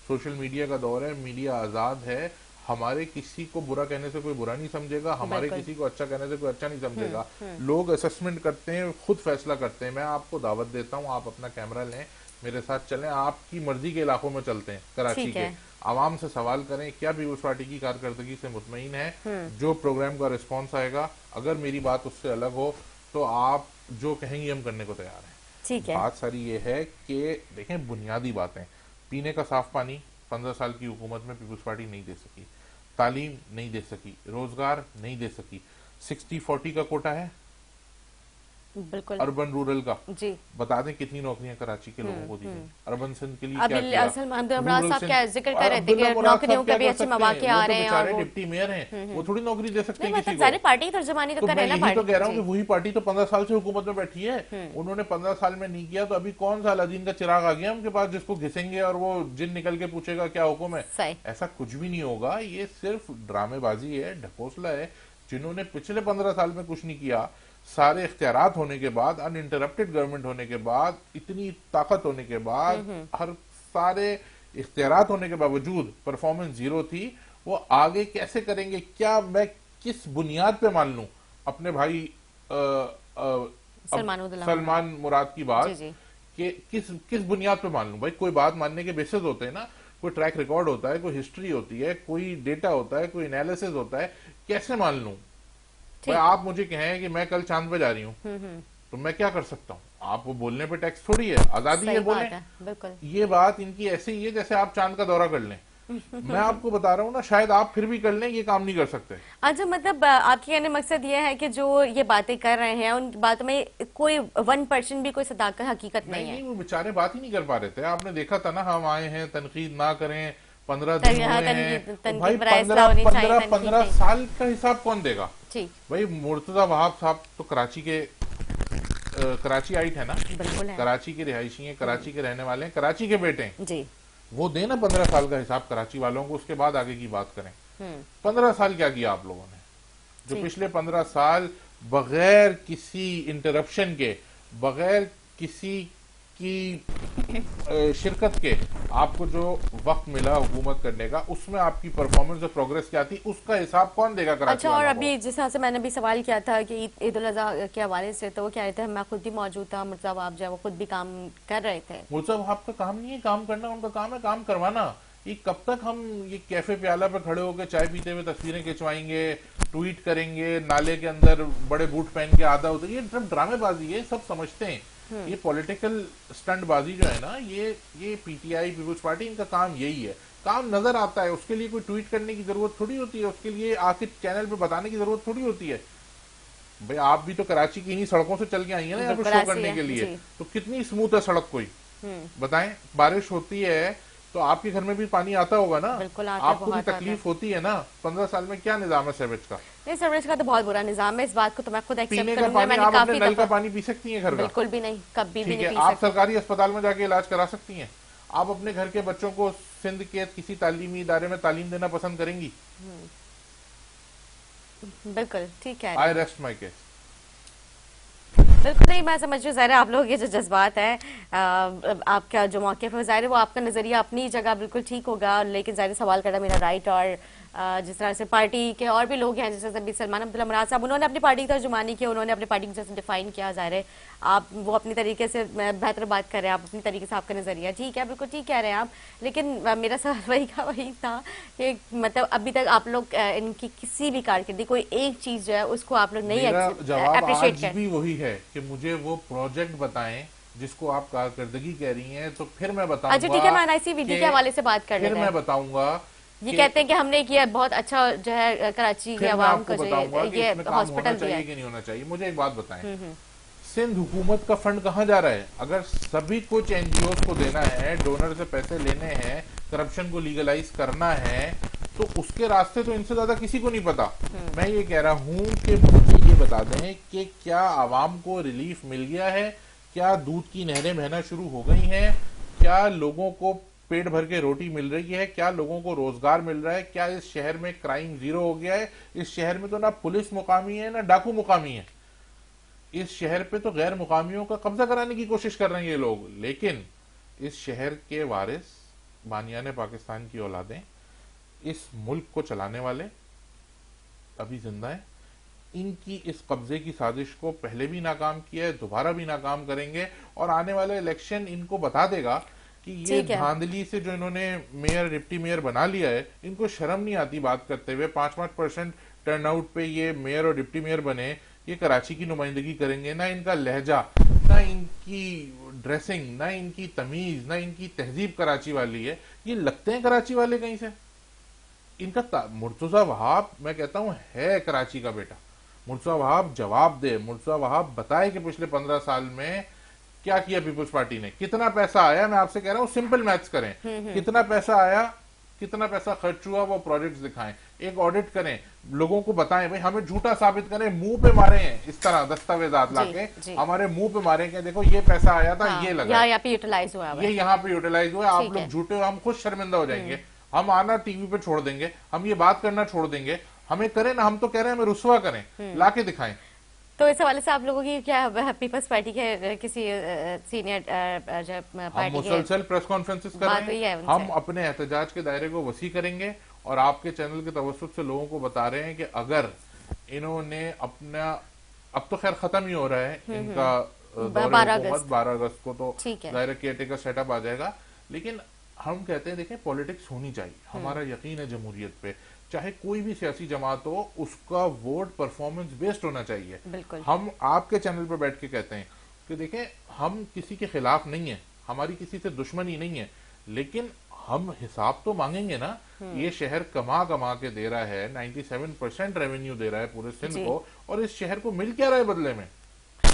सोशल मीडिया का दौर है, मीडिया आजाद है, हमारे किसी को बुरा कहने से कोई बुरा नहीं समझेगा, हमारे किसी को अच्छा कहने से कोई अच्छा नहीं समझेगा। लोग असेसमेंट करते हैं, खुद फैसला करते हैं। मैं आपको दावत देता हूँ, आप अपना कैमरा लें, मेरे साथ चलें, आपकी मर्जी के इलाकों में चलते हैं, कराची के आवाम से सवाल करें क्या पीपल्स पार्टी की कारकर्दगी से मुतमईन है। जो प्रोग्राम का रिस्पॉन्स आएगा, अगर मेरी बात उससे अलग हो तो आप जो कहेंगे हम करने को तैयार हैं। बात सारी ये है कि देखें, बुनियादी बातें, पीने का साफ पानी 15 साल की हुकूमत में पीपुल्स पार्टी नहीं दे सकी, तालीम नहीं दे सकी, रोजगार नहीं दे सकी। 60-40 का कोटा है बिल्कुल अर्बन रूरल का, जी। बता दें कितनी नौकरियां कराची के लोगों को दी गई। अर्बन सिंध के लिए अभी क्या किया? सलमान मुराद रूरल साहब सिंध- क्या जिक्र कर रहे थे अब्दुल्ला कि मुराद नौकरियों साहब के क्या भी कर अच्छे सकते मौके हैं? आ वो तो रहे हैं बेचारे और वो डिप्टी मेयर हैं, वो थोड़ी नौकरी दे सकते नहीं हैं मतलब किसी को। सारी पार्टी तर्जुमानी तो तो कर मैं रहे हैं ना यही तो पार्टी कह रहा हूँ कि जी। वही पार्टी तो 15 साल से हुकूमत में बैठी है, उन्होंने 15 साल में नहीं किया, तो अभी कौन सा अलादीन का चिराग आ गया उनके पास जिसको घिसेंगे और वो जिन निकल के पूछेगा क्या हुक्म है? सही। ऐसा कुछ भी नहीं होगा, ये सिर्फ ड्रामेबाजी है, ढकोसला है। जिन्होंने पिछले 15 साल में कुछ नहीं किया, सारे इख्तियारात होने के बाद, अनइंटरप्टेड गवर्नमेंट होने के बाद, इतनी ताकत होने के बाद, हर सारे इख्तियारात होने के बावजूद परफॉर्मेंस जीरो थी, वो आगे कैसे करेंगे? क्या मैं किस बुनियाद पे मान लूं अपने भाई सलमान मुराद की बात जी, जी। कि किस बुनियाद पे मान लूं? भाई कोई बात मानने के बेसिस होते हैं ना, कोई ट्रैक रिकॉर्ड होता है, कोई हिस्ट्री होती है, कोई डेटा होता है, कोई एनालिसिस होता है, कैसे मान लूं? भाई आप मुझे कहें कि मैं कल चांद पे जा रही हूँ, तो मैं क्या कर सकता हूँ? आप वो बोलने पे टैक्स थोड़ी है, आजादी है बोले। बिल्कुल ये बात इनकी ऐसे ही है जैसे आप चांद का दौरा कर लें। मैं आपको बता रहा हूँ ना, शायद आप फिर भी कर लें, ये काम नहीं कर सकते। अच्छा मतलब आपके कहने मकसद ये है कि जो ये बातें कर रहे हैं उन बातों में कोई 1% भी कोई सदाकत हकीकत नहीं है। नहीं, वो बेचारे बात ही नहीं कर पा रहे थे। आपने देखा था ना, हम आए हैं, तनकीद ना करें, 15 दिन हुए हैं, तो भाई 15 साल का हिसाब कौन देगा? भाई मुर्तजा वहाब साहब तो कराची के कराची आइट है ना, बिल्कुल है। कराची के रिहायशी हैं, कराची के रहने वाले हैं, कराची के बेटे हैं जी। वो देना 15 साल का हिसाब कराची वालों को, उसके बाद आगे की बात करें। 15 साल क्या किया आप लोगों ने? जो पिछले 15 साल बगैर किसी इंटरप्शन के, बगैर किसी की शिरकत के आपको जो वक्त मिला हुकूमत करने का, उसमें आपकी परफॉर्मेंस और प्रोग्रेस क्या थी, उसका हिसाब कौन देगा कराची अच्छा, और वालों अभी को? जिस तरह से मैंने भी सवाल किया था कि ईद उल अज़हा के हवाले से, तो वो कह रहे थे मैं खुद भी मौजूद था, मुर्तज़ा वहाब जो है वो खुद भी काम कर रहे थे। मुर्तज़ा वहाब का काम नहीं है काम करना, उनका काम है काम करवाना। ये कब तक हम ये कैफे प्याला पे खड़े होकर चाय पीते हुए तस्वीरें खिंचवाएंगे, ट्वीट करेंगे, नाले के अंदर बड़े बूट पहन के आधा होता है? ये सब ड्रामेबाजी है, सब समझते हैं। ये पॉलिटिकल स्टंटबाजी जो है ना, ये पीटीआई पीपुल्स पार्टी, इनका काम यही है। काम नजर आता है, उसके लिए कोई ट्वीट करने की जरूरत थोड़ी होती है, उसके लिए आखिर चैनल पे बताने की जरूरत थोड़ी होती है। भाई आप भी तो कराची की इन्हीं सड़कों से चल के आई है ना यहाँ पे शो करने के लिए, तो कितनी स्मूथ है सड़क कोई बताएं? बारिश होती है तो आपके घर में भी पानी आता होगा ना, आपको भी तकलीफ होती है ना। 15 साल में क्या निजाम है सीवरेज का? नहीं, सीवरेज का तो बहुत बुरा निजाम है, इस बात को तो मैं खुद एक्सेप्ट पीने का करूंगा। पानी मैंने आप अपने काफी नल का दफा पानी पी सकती हैं घर का? बिल्कुल भी नहीं, कभी भी नहीं पी आप सकती। सरकारी अस्पताल में जाके इलाज करा सकती हैं। आप अपने घर के बच्चों को सिंध के किसी तालीमी इदारे में तालीम देना पसंद करेंगी? बिल्कुल ठीक है। आई रेस्ट माई केस। बिल्कुल नहीं, मैं समझ रही हूँ ज़ाहिर है आप लोग ये जो जज्बात है, आपका जो मौक़िफ़ है ज़ाहिर है वो आपका नज़रिया अपनी जगह बिल्कुल ठीक होगा, लेकिन ज़ाहिर सवाल करना मेरा राइट। और जिस तरह से पार्टी के और भी लोग हैं, जैसे अभी सलमान अब्दुल्ला मुराद साहब, उन्होंने अपनी पार्टी की तर्जुमानी की, उन्होंने अपनी पार्टी को जैसे डिफाइन किया, ज़ाहिर है आप वो अपनी तरीके से बेहतर बात कर रहे हैं, आप अपनी तरीके से आपका नज़रिया ठीक है, बिल्कुल ठीक कह रहे हैं आप। लेकिन मेरा सवाल वही था कि मतलब अभी तक आप लोग इनकी किसी भी कारकिर्दी कोई एक चीज़ जो है उसको आप लोग नहीं अप्रिशिएट कर। भी वही है कि मुझे वो प्रोजेक्ट बताएं जिसको आप कारकर्दगी कह रही हैं, तो फिर मैं बताऊंगा। अच्छा ठीक है, मैं एनआईसी विधि के हवाले से बात कर, फिर मैं बताऊंगा। ये कहते हैं कि हमने किया बहुत अच्छा जो है कराची के आवाम को, ये हॉस्पिटल दिया कि नहीं होना चाहिए। मुझे एक बात बताएं, सिंध हुकूमत का फंड कहाँ जा रहा है? अगर सभी कुछ एनजीओ को देना है, डोनर से पैसे लेने हैं, करप्शन को लीगलाइज करना है, तो उसके रास्ते तो इनसे ज्यादा किसी को नहीं पता। मैं ये कह रहा हूं कि मुझे ये बता दें कि क्या आवाम को रिलीफ मिल गया है? क्या दूध की नहरें बहना शुरू हो गई हैं? क्या लोगों को पेट भर के रोटी मिल रही है? क्या लोगों को रोजगार मिल रहा है? क्या इस शहर में क्राइम जीरो हो गया है? इस शहर में तो ना पुलिस मुकामी है ना डाकू मुकामी है। इस शहर पे तो गैर मुकामियों का कब्जा कराने की कोशिश कर रहे हैं ये लोग। लेकिन इस शहर के वारिस बानियाने पाकिस्तान की औलादें, इस मुल्क को चलाने वाले अभी जिंदा है। इनकी इस कब्जे की साजिश को पहले भी नाकाम किया है, दोबारा भी नाकाम करेंगे, और आने वाला इलेक्शन इनको बता देगा कि ये धांधली से जो इन्होंने मेयर डिप्टी मेयर बना लिया है, इनको शर्म नहीं आती बात करते हुए। 5-5% टर्नआउट पे ये मेयर और डिप्टी मेयर बने, ये कराची की नुमाइंदगी करेंगे ना। इनका लहजा ना इनकी ड्रेसिंग, ना इनकी तमीज, ना इनकी तहजीब कराची वाली है। ये लगते हैं कराची वाले कहीं से। इनका मुर्तजा वहाब, मैं कहता हूं, है कराची का बेटा। मुर्तजा वहाब जवाब दे, मुर्तजा वहाब बताए कि पिछले 15 साल में क्या किया पीपुल्स पार्टी ने, कितना पैसा आया। मैं आपसे कह रहा हूं सिंपल मैथ्स करें, कितना पैसा आया, कितना पैसा खर्च हुआ, वो प्रोजेक्ट्स दिखाएं, एक ऑडिट करें, लोगों को बताएं। भाई हमें झूठा साबित करें, मुंह पे मारे हैं इस तरह दस्तावेजात लाके, हमारे मुंह पे मारे कि देखो ये पैसा आया था, हाँ, ये लगा, यहाँ पे यूटिलाइज हुआ, ये यहाँ पे यूटिलाइज हुआ, आप लोग झूठे हो, हम खुद शर्मिंदा हो जाएंगे, हम आना टीवी पे छोड़ देंगे, हम ये बात करना छोड़ देंगे। हमें करें ना, हम तो कह रहे हैं हमें रुसवा करें, लाके दिखाएं। तो इस हवाले से आप लोगों की क्या पीपल्स पार्टी के किसी सीनियर जो हम पार्टी के मुसलसल प्रेस कॉन्फ्रेंसेस कर बात रहे हुई है हैं, उनसे? हम अपने एहतजाज के दायरे को वसी करेंगे और आपके चैनल के तवज्जुह से लोगों को बता रहे हैं कि अगर इन्होंने अपना, अब तो खैर खत्म ही हो रहा है इनका दौरे 12 हुकूमत, अगस्त 12 अगस्त को तो ठीक है। दायरा केयरटेकर सेटअप आ जाएगा, लेकिन हम कहते हैं देखें पॉलिटिक्स होनी चाहिए, हमारा यकीन है जमहूरियत पे, चाहे कोई भी सियासी जमात हो, उसका वोट परफॉर्मेंस बेस्ड होना चाहिए। बिल्कुल। हम आपके चैनल पर बैठ के कहते हैं कि देखें हम किसी के खिलाफ नहीं है, हमारी किसी से दुश्मनी नहीं है, लेकिन हम हिसाब तो मांगेंगे ना। ये शहर कमा कमा के दे रहा है, 97% रेवेन्यू दे रहा है पूरे सिंध को, और इस शहर को मिल क्या रहा है बदले में?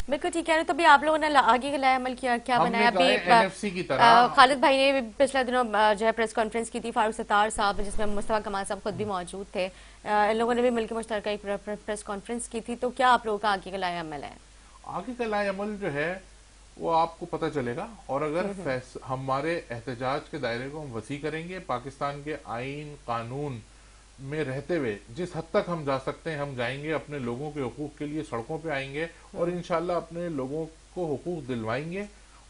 बिल्कुल ठीक है। तो भी आप लोगों ने आगे का लाया अमल किया, क्या बनाया? हमने अभी कहा है NFC की तरह। खालिद भाई ने भी पिछले दिनों जो है प्रेस कॉन्फ्रेंस की थी, फारूक सत्तार साहब, जिसमें मुस्तफा कमाल साहब खुद भी मौजूद थे, इन लोगों ने भी मिलकर मुश्तरका एक प्रेस कॉन्फ्रेंस की थी। तो क्या आप लोगों का आगे का लाया अमल है? आगे का लाए अमल जो है वो आपको पता चलेगा, और अगर हमारे एहतजाज के दायरे को हम वसी करेंगे, पाकिस्तान के आइन कानून में रहते हुए जिस हद तक हम जा सकते हैं हम जाएंगे, अपने लोगों के हुकूक के लिए सड़कों पे आएंगे और इंशाल्लाह अपने लोगों को हुकूक दिलवाएंगे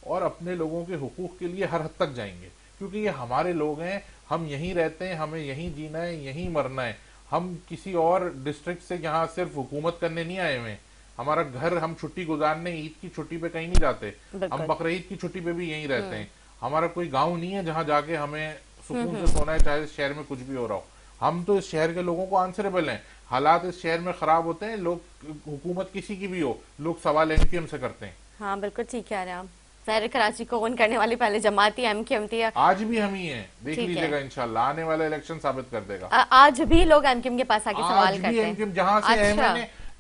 और अपने लोगों के हुकूक के लिए हर हद तक जाएंगे, क्योंकि ये हमारे लोग हैं, हम यहीं रहते हैं, हमें यहीं जीना है, यहीं मरना है। हम किसी और डिस्ट्रिक्ट से यहाँ सिर्फ हुकूमत करने नहीं आए हुए हैं, हमारा घर, हम छुट्टी गुजारने ईद की छुट्टी पे कहीं नहीं जाते, हम बकरीद की छुट्टी पे भी यहीं रहते हैं। हमारा कोई गांव नहीं है जहां जाके हमें सुकून से सोना है, चाहे इस शहर में कुछ भी हो रहा हो। हम तो इस शहर के लोगों को आंसरेबल हैं। हालात इस शहर में खराब होते हैं, लोग, हुकूमत किसी की भी हो, लोग सवाल एमक्यूएम से करते हैं। हाँ बिल्कुल ठीक कह रहे हैं आप। ज़ाहिर कराची को ओन करने वाली पहले जमात ही एमक्यूएम थी। आज भी हम ही हैं, देख लीजिएगा, इंशाल्लाह आने वाला इलेक्शन साबित कर देगा। आज भी लोग एमक्यूएम के पास आके सवाल करते हैं। एमक्यूएम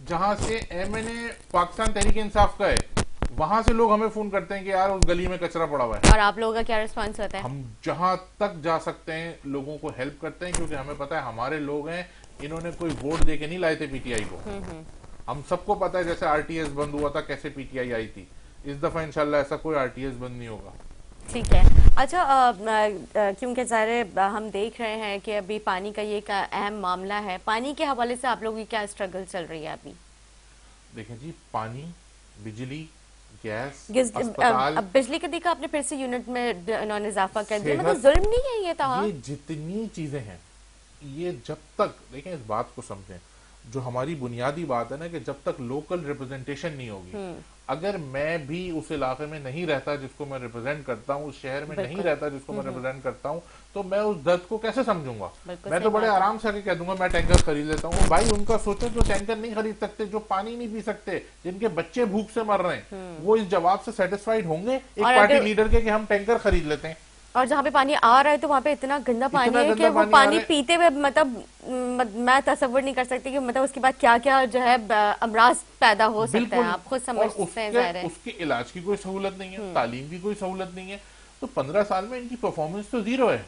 जहां से एमएनए पाकिस्तान तहरीक इंसाफ का है, वहां से लोग हमें फोन करते हैं कि यार उस गली में कचरा पड़ा हुआ है। और आप लोगों का क्या रिस्पांस होता है? हम जहां तक जा सकते हैं लोगों को हेल्प करते हैं, क्योंकि हमें पता है हमारे लोग हैं, इन्होंने कोई वोट दे के नहीं लाए थे पीटीआई को। हम सबको पता है जैसे आरटीएस बंद हुआ था कैसे पीटीआई आई थी, इस दफा इंशाल्लाह ऐसा कोई आरटीएस बंद नहीं होगा। ठीक है। अच्छा, क्योंकि ज़ाहिर हम देख रहे हैं कि अभी पानी का ये एक अहम मामला है, पानी के हवाले से आप लोगों की क्या स्ट्रगल चल रही है अभी? देखें जी, पानी, बिजली, गैस, अब बिजली का देखा आपने फिर से यूनिट में इन्होंने इजाफा कर दिया, मतलब जुल्म नहीं है ये? तो ये जितनी चीजें हैं, ये जब तक, देखें इस बात को समझें, जो हमारी बुनियादी बात है ना कि जब तक लोकल रिप्रेजेंटेशन नहीं होगी, अगर मैं भी उस इलाके में नहीं रहता जिसको मैं रिप्रेजेंट करता हूँ, उस शहर में नहीं रहता जिसको मैं रिप्रेजेंट करता हूँ, तो मैं उस दर्द को कैसे समझूंगा? मैं तो बड़े आराम से आके कह दूंगा मैं टैंकर खरीद लेता हूँ। भाई उनका सोचो जो टैंकर नहीं खरीद सकते, जो पानी नहीं पी सकते, जिनके बच्चे भूख से मर रहे हैं, वो इस जवाब से सेटिस्फाइड होंगे एक पार्टी लीडर के कि हम टैंकर खरीद लेते हैं? और जहाँ पे पानी आ रहा है तो वहाँ पे इतना गंदा पानी है कि वो पानी पीते हुए मतलब मैं तसव्वुर नहीं कर सकती कि मतलब उसके बाद क्या क्या जो है अमराज पैदा हो सकते हैं। आप खुद समझते हैं। उसके इलाज की कोई सहूलत नहीं है, तालीम की कोई सहूलत नहीं है, तो 15 साल में इनकी परफॉर्मेंस तो जीरो है।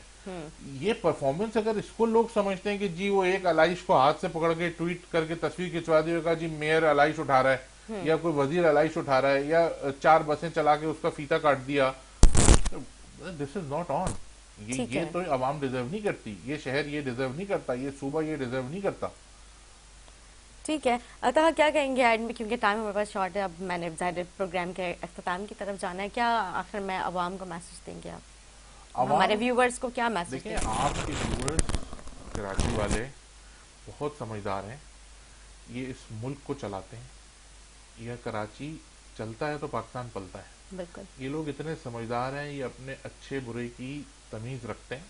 ये परफॉर्मेंस अगर इसको लोग समझते हैं कि जी वो एक अलाइश को हाथ से पकड़ के ट्वीट करके तस्वीर खिंचवा देगा, जी मेयर अलाइश उठा रहा है या कोई वजीर अलाइश उठा रहा है या 4 बसें चला के उसका फीता काट दिया, दिस इज नॉट ऑन। ये तो अवाम डिजर्व नहीं करती, ये शहर ये डिजर्व नहीं करता, ये सूबा ये डिजर्व नहीं करता। ठीक है, अतः क्या कहेंगे एड में, क्योंकि टाइम हमारे पास शॉर्ट है, अब मैंने ज़ाहिर प्रोग्राम के अख्ताम की तरफ जाना है, क्या आखिर में अवाम को मैसेज देंगे आप, हमारे व्यूवर्स को क्या मैसेज देंगे? देखिए, आपके व्यूवर्स कराची वाले बहुत समझदार हैं, ये इस मुल्क को चलाते हैं, यह कराची चलता है तो पाकिस्तान पलता है। बिल्कुल, ये लोग इतने समझदार हैं, ये अपने अच्छे बुरे की तमीज़ रखते हैं।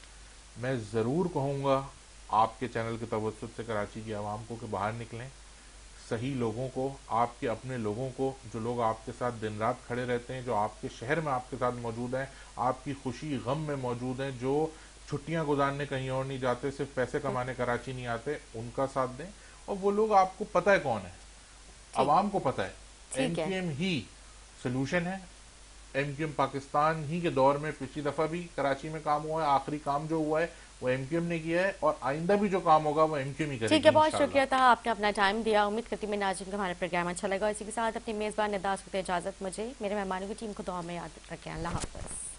मैं ज़रूर कहूँगा आपके चैनल के तवज्जुह से कराची की आवाम को कि बाहर निकलें, सही लोगों को, आपके अपने लोगों को, जो लोग आपके साथ दिन रात खड़े रहते हैं, जो आपके शहर में आपके साथ मौजूद हैं, आपकी खुशी गम में मौजूद हैं, जो छुट्टियां गुजारने कहीं और नहीं जाते, सिर्फ पैसे कमाने कराची नहीं आते, उनका साथ दें। और वो लोग आपको पता है कौन है, आवाम को पता है, ठीक है। एमक्यूएम ही सोल्यूशन है। एमक्यूएम पाकिस्तान ही के दौर में पिछली दफा भी कराची में काम हुआ है, आखिरी काम जो हुआ है वो एमक्यूएम ने किया है, और आइंदा भी जो काम होगा वो एमक्यूएम ही करेगी ठीक है, बहुत इंशाल्लाह। शुक्रिया था, आपने अपना टाइम दिया। उम्मीद करती मैं नाज़रीन को हमारा प्रोग्राम अच्छा लगा। इसी के साथ अपनी मेज़बान निदास को इजाज़त। मुझे मेरे मेहमानों की टीम को दुआ में याद रखें। अल्लाह हाफ़िज़।